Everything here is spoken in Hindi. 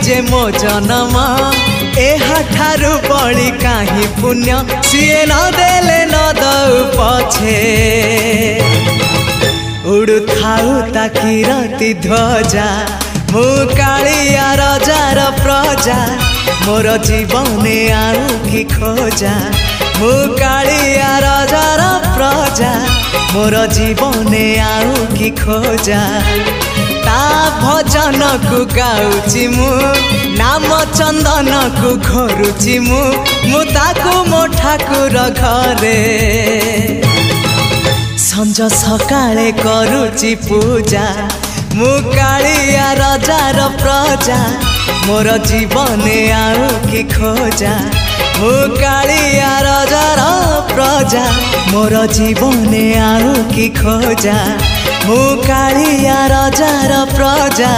जे मो जनम एहाठारु बड़ी काहि पुण्य सीए न देले न दउ पछे उड़ु थाउ ताकि रति ध्वजा मु कालिया रजार प्रजा मोर जीवने आउ कि खोजा मु कालिया रजार प्रजा मोर जीवने आउ कि खोजा ता भजन को गाउची मु नाम चंदन को घोरुची मु ताकू मो ठाकुर घरे संज सकाळे करूची पूजा मु कालिया रजार प्रजा मोर जीवने आउ कि खोजा मु कालिया रजार प्रजा मोर जीवने आउ कि खोजा मु कालिया रजार प्रजा।